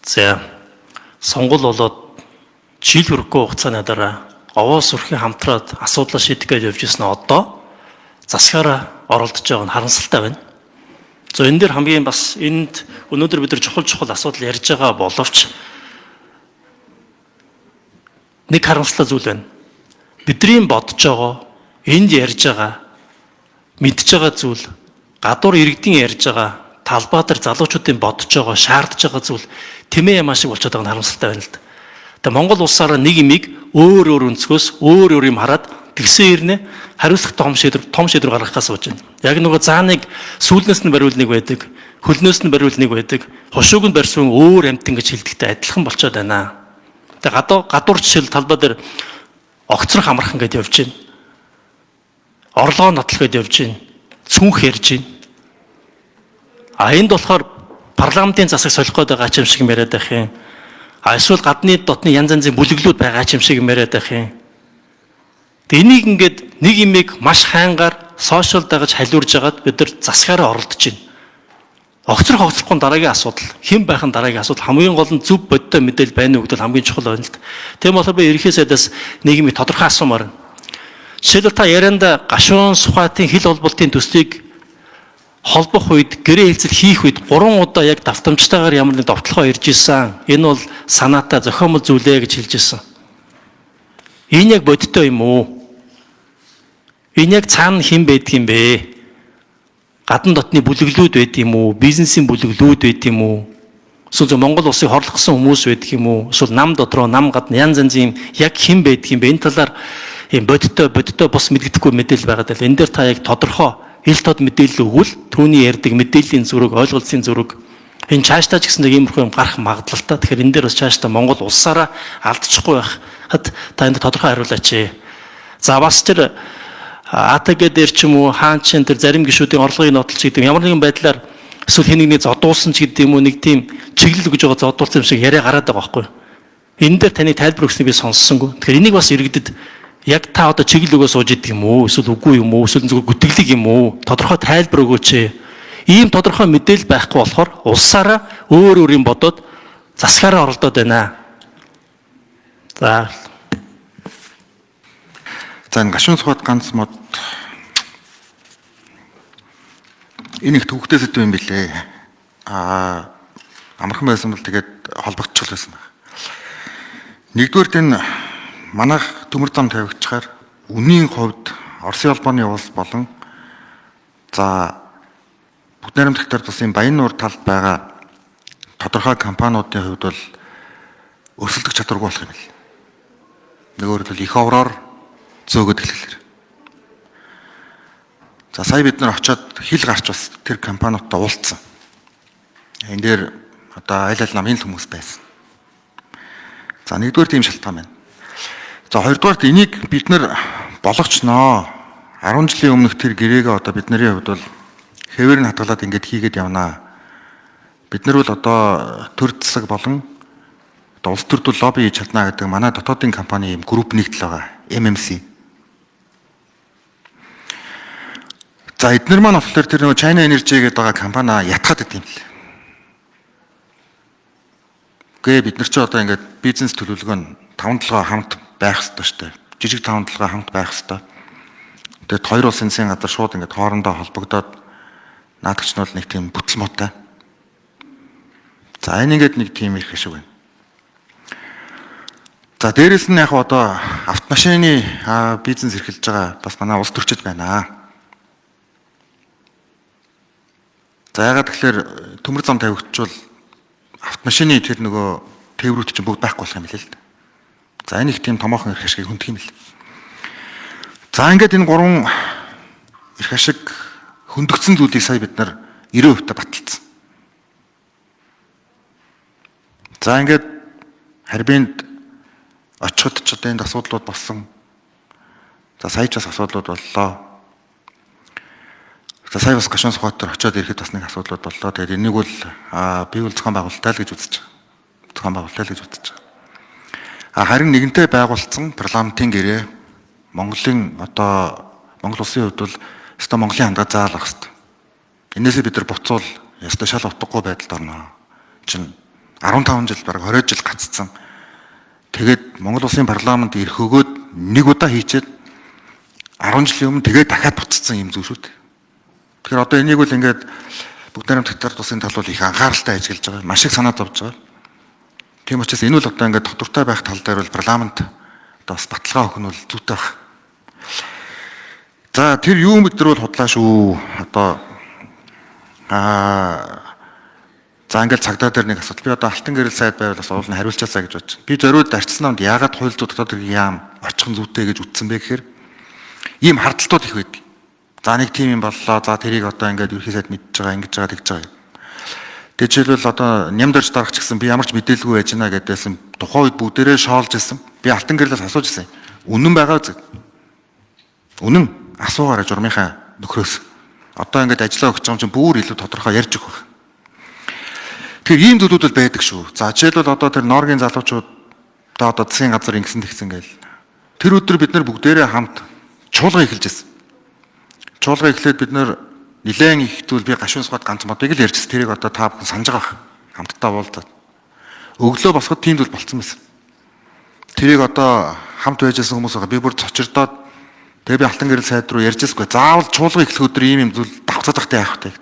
За сонгол болоод жил хүрэхгүй хугацааны дараа овоос өрхийн хамтраад асуудлаа шийдэх гэж явж ирсэн одоо засгаараа оролдож байгаа нь харамсалтай байна. За энэ дээр хамгийн бас энд өнөөдөр бид нар чухал асуудал ярьж байгаа боловч нэг харамсалтай зүйл байна. Бидний бодож байгаа, энд ярьж байгаа, мэдж байгаа зүйл, гадуур иргэдийн ярьж байгаа, талбай дээр залуучуудын бодож байгаа, шаардж байгаа зүйл тэмээ юм шиг болчиход байгаа нь харамсалтай байна л да. Тэгээ Монгол улсаараа нэг имийг өөр өнцгөөс өөр юм хараад тэгсэн ирнэ хариуцлагатай том шийдвэр гаргахаас сууж байна. Яг нөгөө зааныг сүүлнээс нь бариул нэг байдаг, хөлнөөс нь бариул нэг байдаг, хошууг нь барьсан өөр амтан гэж хэлдэгтэй адилхан болчиход байна. Тэгээ гадуур жишээл талбай дээр огцрох амархан гэдээ явж байна. Орлогоо нотлох гэдээ явж байна. Цүнх ярьж байна. Энд болохоор парламентын засаг солих гээд байгаа юм шиг яриад байх юм. Эсвэл гадны дотны янз янзын бүлэглүүд байгаа юм шиг яриад байх юм. Тэгээ энийг ингээд нэг имийг маш хайнгаар сошиал дагаж халиурж агаад бид нар засгаараа оролдож байна. Огцрохгүй дараагийн асуудал, хэн байх нь дараагийн асуудал, хамгийн гол нь зөв бодтой мэдээлэл байна уу гэдэг хамгийн чухал байна л да. Тийм болохоор би ерөнхий сайдаас нэг юм тодорхой асуумаар байна. Жишээлбэл та ярианда гашуун Сүхбаатарын хил холболтын төслийг холбох үед, гэрээ хэлцэл хийх үед 3 удаа яг давтамжтайгаар ямар нэг довтлогоо ирж исэн. Энэ бол санаатай зохиомл зүйлээ гэж хэлж исэн. Энэ яг бодиттой юм уу? Энэ яг цаана хэн байдаг юм бэ? Гадна дотны бүлэглүүд байд юм уу? Бизнесийн бүлэглүүд байд юм уу? Эсвэл Монгол улсыг хорлохсон хүмүүс байдаг юм уу? Эсвэл нам дотроо, нам гадна янз янзын яг хэн байдаг юм бэ? Энэ талаар юм бодиттой бус мэдгэдэхгүй мэдээлэл байгаа даа. Энэ дээр та яг тодорхой ил тод мэдээлэл өгвөл түүний ярьдаг мэдээллийн зүрэг, ойлголцын зүрэг энэ цаашдаа ч гэсэн нэг иймэрхүү юм гарах магадлалтай. Тэгэхээр энэ дээр бас цаашдаа Монгол улсаараа алдчихгүй байхад та энд тодорхой хариулаач. За бас тэр АТГ дээр ч юм уу хаан чин тэр зарим гишүүдийн орлогыг нотолч гэдэг ямар нэгэн байдлаар эсвэл хэн нэгний зодуулсан ч гэдэг юм уу нэг тийм чиглэл өгж байгаа зодуулсан юм шиг яриа гараад байгаа байхгүй. Энэ дээр таны тайлбар өгснийг би сонссонгүй. Тэгэхээр энийг бас иргэдэд яг та одоо чиглэл өгөө сууж идэг юм уу? Эсвэл үгүй юм уу? Эсвэл зөвхөн гүтгэлэг юм уу? Тодорхой тайлбар өгөөч. Ийм тодорхой мэдээлэл байхгүй болохоор улсаараа өөр юм бодоод засгаараа оролдоод байна. За энэ гашуун Сүхбаат ганц мод энэ их төвхтэй сэдв юм билээ. Амархан байсан бол тэгээд холбогдчихвол байсан байна. Нэгдүгээр энэ манайх төмөр зам тавигдчихаар үнийн хувьд Оросын албаны улс болон за Бүгд найрамдагтар тусын Баян нуур талд байгаа тодорхой компаниудын хувьд бол өрсөлдөх чадваргүй болох юм бэл. Нөгөөр нь их овроор зөөгөд эхлэлэр. За сая бид нар очиод хил гарч бас тэр компаниудтай уулзсан. Энэ дээр одоо айл намын хүмүүс байсан. За нэгдүгээр тийм шалтгаан байна. За хоёрдугаарт энийг бид нар болгочноо. 10 жилийн өмнөх тэр гэрээгээ одоо бидний хувьд бол хэвээр нь хатгалаад ингэж хийгээд явнаа. Бид нар бол одоо төр засаг болон улс төрд лобби хийж чадна гэдэг манай дотоодын компани юм групп нэгдэл байгаа. MMC. За эдгээр маань болохоор тэр нөгөө China Energy гэдэг байгаа компани ятгаад идэв юм л. Гээ бид нар ч одоо ингэж бизнес төлөвлөгөө нь 5-7 хамт байх ёстой шүү дээ. Жижиг 5-7 хамт байх ёстой. Тэгээд хоёр улсын засгийн газар шууд ингэж хоорондоо холбогдоод наадагч нь бол нэг тийм бүтэл муутай. За энэ ингээд нэг тийм их шиг байна. За дээрэс нь яг одоо автомашины бизнес эрхэлж байгаа бас манай улс төрчид байна. За ягаад тэгэхээр төмөр зам тавигдчихвал автомашины тэр нөгөө тээврүүд чинь бүгд байхгүй болох юм билээ л дээ. За энэ их тийм томоохон эрх ашиг хүндэх юм л. За ингээд энэ гурван эрх ашиг хөндөгдсөн зүйлийг сая бид нар 90% та баталсан. За ингээд харьбинд очиход ч одоо энд асуудлууд болсон. За сая ч бас асуудлууд боллоо. За сая бас гашуун Сүхбаатар очиод ирэхэд бас нэг асуудлууд боллоо. Тэгээд энийг бол би бол зохион байгуулалтаа л гэж үзэж байгаа. Зохион байгуулалтаа л гэж үзэж байгаа. Харин нэгэнтээ байгуулсан парламентын гэрээ Монголын одоо Монгол улсын хувьд бол өстой Монголын хандгаа заалах хэрэгтэй. Энээсээ бид нар буцвал өстой шал утгагүй байдалд орно. Чин 15 жил бараг 20 жил гаццсан. Тэгээд Монгол улсын парламент ирэх өгөөд нэг удаа хийчихэд 10 жилийн өмнө тэгээд дахиад буцсан юм зүйл шүү дээ. Тэгэхээр одоо энийг бол ингээд бүгд найрамдагчдаар тусын тал бол их анхааралтай ажиглаж байгаа. Маш их санаа зовж байгаа. Тийм учраас энэ бол одоо ингээд доктортой байх тал дээр бол парламент одоо бас баталгаа өгөх нь бол зүйтэй байна. За тэр юу бид нар бол худлаа шүү. Одоо за ингээд цагдаа дээр нэг асуудал. Би одоо алтан гэрэл сайд байвал бас уул нь хариулчаасаа гэж бодож. Би зориуд арчсан юмд яагаад хууль зүйн дотоод яам очихын зүйтэй гэж үтсэн бэ гэхээр ийм хардталтууд их байдаг. За нэг тим юм боллоо. За тэрийг одоо ингээд ерхий сайд мэдж байгаа, ингэж байгаа, тэгж байгаа. Тэг жишээлбэл одоо нямд орж дарах ч гэсэн би ямар ч мэдээлгүй байж гэнэ гэдээсэн тухайн үед бүгдээрээ шоолж исэн. Би алтан гэрлээс асууж исэн. Үнэн байгаа зүг. Үнэн асуугаарай журмынхаа нөхрөөс. Одоо ингээд ажиллаа өгч байгаа юм чинь бүр илүү тодорхой ярьж өгөх. Тэгэхээр ийм зүйлүүд бол байдаг шүү. За жишээлбэл одоо тэр Норгийн залуучууд одоо засгийн газар ингэсэн тэгсэн гээл. Тэр өдөр бид нар бүгдээрээ хамт чуулга эхэлж байсан. Чуулга эхлээд бид нар нилээн их зүйл би гашуун сухад ганц модыг л ярьжсэн. Тэрийг одоо та бүхэн санаж байгаа. Хамтдаа уулзаад. Өглөө босоход тийм зүйл болцсон байсан. Тэрийг одоо хамт байжсэн хүмүүс байгаа. Би бүр цочирдоод тэгээ би алтан гэрэл сайд руу ярьжсэхгүй. Заавал чуулга эхлэх өдөр ийм юм зүйл давцаад тахтай яах вэ?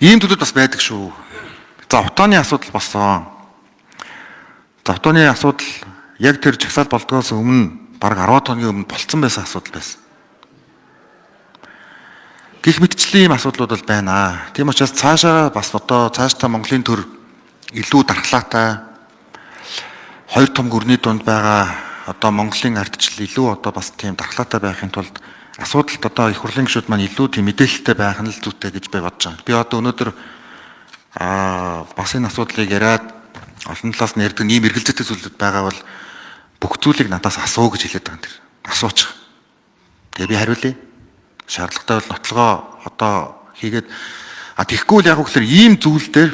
Ийм зүйлүүд бас байдаг шүү. За утааны асуудал болсон. За утааны асуудал яг тэр жагсаал болдгоос өмнө бараг 10 хоногийн өмнө болцсон байсан асуудал байсан. Гэх мэтчлийн ийм асуудлууд бол байна. Тийм учраас цаашаа бас одоо цаашдаа Монголын төр илүү дархлаатай хоёр том гүрний дунд байгаа одоо Монголын ардчил илүү одоо бас тийм дархлаатай байхын тулд асуудалд одоо их хурлын гишүүд маань илүү тийм мэдээлэлтэй байх нь л зүйтэй гэж би бодож байгаа. Би одоо өнөөдөр бас энэ асуудлыг яриад олон талаас нь ярьдаг ийм эргэлзээтэй зүйлүүд байгаа бол бүх зүйлийг надаас асуу гэж хэлээд байгаа юм. Асуучих. Тэгээ би хариулъя. Шаардлагатай бол нотлогоо одоо хийгээд тэгэхгүй л яг үгээр ийм зүйл дээр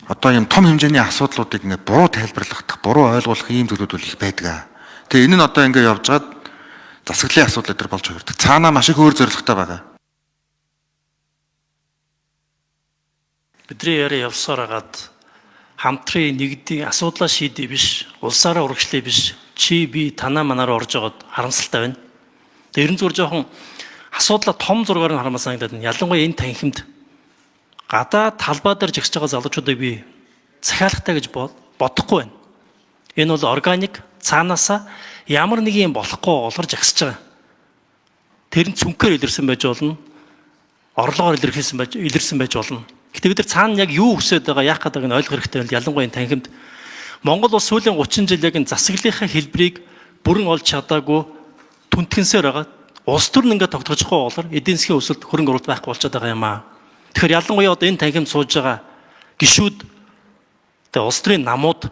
одоо ийм том хэмжээний асуудлуудыг ингээ буруу тайлбарлах, буруу ойлгуулах ийм зүйлүүд бол их байдаг. Тэгээ энэ нь одоо ингээ явж гад засаглалын асуудал дээр болж хувирдаг. Цаанаа маш их өөр зорилготой байгаа. Бидний яриа явсаар хагаад хамтрын нэгдийн асуудлаа шийдэе биш, улсаараа урагшлая биш. Чи би танаа манаараа орж байгаад харамсалтай байна. Тэгээ ерэн зүгээр жоохон асуудлаа том зургаар нь хармаа санагдаад байна. Ялангуяа энэ танхимд гадаа талбай дээр жигсэж байгаа залуучуудыг би захиалахтай гэж бодохгүй байна. Энэ бол органик цаанаасаа ямар нэг юм болохгүй олгор жагсаж байгаа. Тэр нь цүнхээр илэрсэн байж болно. Орлогоор илэрсэн байж болно. Гэтэ бид нар цаана яг юу хүсэж байгаа, яах гэдэг нь ойлгох хэрэгтэй байна. Ялангуяа энэ танхимд Монгол улс сүүлийн 30 жил яг энэ засаглалынхаа хэлбэрийг бүрэн олж чадаагүй түнтгэнсээр байгаа. Улс төр нь ингээд тогтгохгүй болоор эдийн засгийн өсөлт хөрөнгө оруулалт байхгүй болчиход байгаа юм аа. Тэгэхээр ялангуяа одоо энэ танхимд сууж байгаа гишүүд тэгээ улс төрийн намууд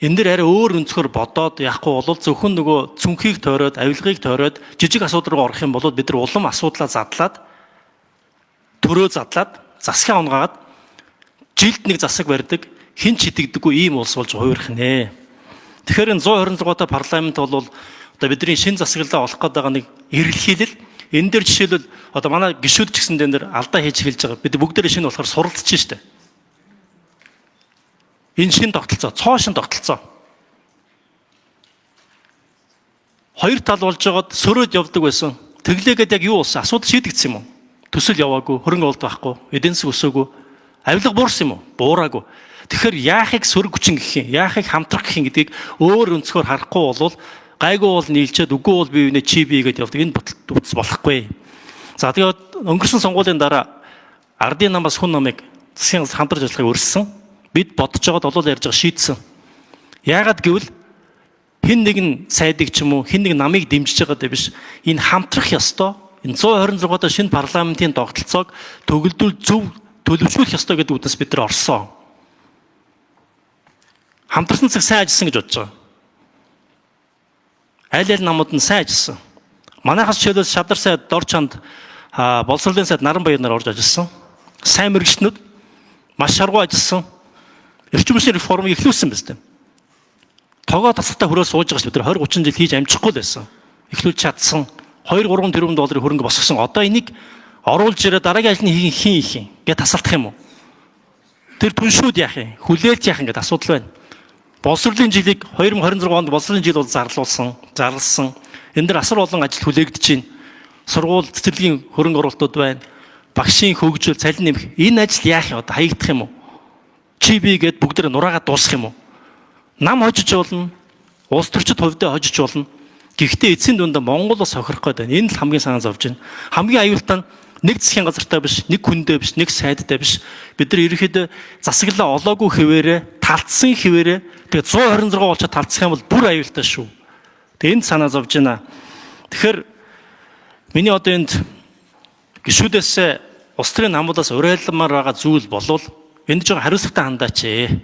энэ дэр арай өөр өнцгөр бодоод яахгүй бол зөвхөн нөгөө цүнхийг тойроод, авилгыг тойроод жижиг асуудал руу орох юм бол бид нар улам асуудлаа задлаад төрөө задлаад засгаа унгаагаад жилд нэг засаг барьдаг, хэн ч хидэгдэггүй ийм улс болж хувирах нэ. Тэгэхээр энэ 126 та парламент бол одоо бидний шинэ засаглалаа олох гэдэг нэг эрэлхийлэл энэ дээр жишээлбэл одоо манай гишүүд ч гэсэн дээр алдаа хийж эхэлж байгаа. Бид бүгдээрээ шинэ болохоор суралцж штэ. Энэ шинэ тогтолцоо, цоо шинэ тогтолцоо. Хоёр тал болж байгаад сөрөөд явдаг байсан. Тэглээгээд яг юу болсон? Асуудал шийдэгдсэн юм уу? Төсөл яваагүй, хөрөнгө оруулалт байхгүй, эдийн засаг өсөөгүй, авилга буурсан юм уу? Буураагүй. Тэгэхээр яахыг сөрөг хүчин гэх юм, яахыг хамтрах гэх юм гэдгийг өөр өнцгөр харахгүй болвол гайгүй бол нийлчээд үгүй бол бие биенээ чи бие гэдээ явдаг. Энэ бүтц болохгүй. За тэгээд өнгөрсөн сонгуулийн дараа ардын намаас хүн намыг засгийн хамтарч ажиллахыг өрссөн. Бид бодож байгаад олол ярьж байгаа шийдсэн. Яагаад гэвэл хэн нэгэн сайдыг ч юм уу хэн нэг намыг дэмжиж байгаа дэ биш. Энэ хамтрах ёстой. Энэ 126 дахь шинэ парламентын тогтолцоог төгөлдөл зөв төлөвшүүлэх ёстой гэдэг үднэс бид нар орсон. Хамтарсан цаг сайн ажилласан гэж бодож байгаа. Аль намууд нь сайн ажилласан. Манайхаас жишээлбэл Шадар сайд, Дор чанд, Боловсролын сайд Наран баяр нар орж ажилласан. Сайн мэрэгчнүүд маш шаргуу ажилласан. Эрчим хүчний реформыг эхлүүлсэн биз дээ. Тогоо тасалтай хөрөө сууж байгаа ш бид нар 20 30 жил хийж амжихгүй л байсан. Эхлүүлж чадсан. 2-3 тэрбум долларын хөрөнгө босгосон. Одоо энийг оруулж ирээ дараагийн ажлыг хийн гэж тасалдах юм уу? тэр түншүүд яах юм? Хүлээлт яах ингээд асуудал байна. Боловсролын жилийг 2026 онд боловсролын жил бол зарласан. Энэ дэр асар олон ажил хүлээгдэж байна. Сургууль цэцэрлэгийн хөрөнгө оруулалтууд байна. Багшийн хөгжил, цалин нэмэх. Энэ ажил яах юм? Одоо хаягдах юм уу? Чи би гэд бүгдээ нураагаа дуусгах юм уу? Нам хожиж болно. Улс төрчид хувьдаа хожиж болно. Гэхдээ эцсийн дундаа Монгол бас хохирох гээд байна. Энэ л хамгийн санаа зовж байна. Хамгийн аюултай нь нэг засгийн газартаа биш, нэг хүндээ биш, нэг сайдтай биш. Бид нар ерөөхдөө засаглаа олоогүй хэвээрээ, талцсан хэвээрээ тэгээ 126 болчоод талцах юм бол бүр аюултай шүү. Тэгээ энд санаа зовж байна. Тэгэхээр миний одоо энд гишүүдээс улс төрийн намуудаас уриалмаар байгаа зүйл болвол энд жоо хариуцлагатай хандаач ээ.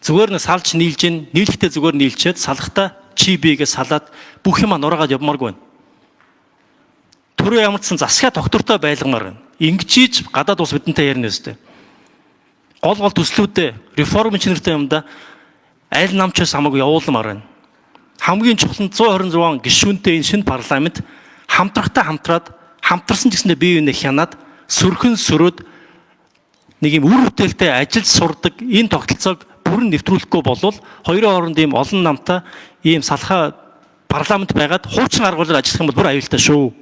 Зүгээр нэг салж нийлж гин, нийлэхдээ зүгээр нийлчээд салахтаа чи бигээ салаад бүх юм нураагаад явмааргүй байна. Төрөө ямарчсан засгаа доктортой байлгамаар байна. Ингэжиж гадаад улс бидэнтэй ярина өстэй. Гол төслүүдээ реформ инженертэй юмда аль намчаас хамаагүй явуулмаар байна. Хамгийн чухал нь 126 гишүүнтэй энэ шинэ парламент хамтарсан ч гэсэндээ бие биенээ хянаад сөрхөн сөрөөд нэг юм үр бүтээлтэй ажил сурдаг энэ тогтолцоог бүрэн нэвтрүүлэхгүй болвол хоёрын хооронд ийм олон намтай ийм салхаа парламент байгаад хуучин аргуулаар ажиллах юм бол бүр аюултай шүү.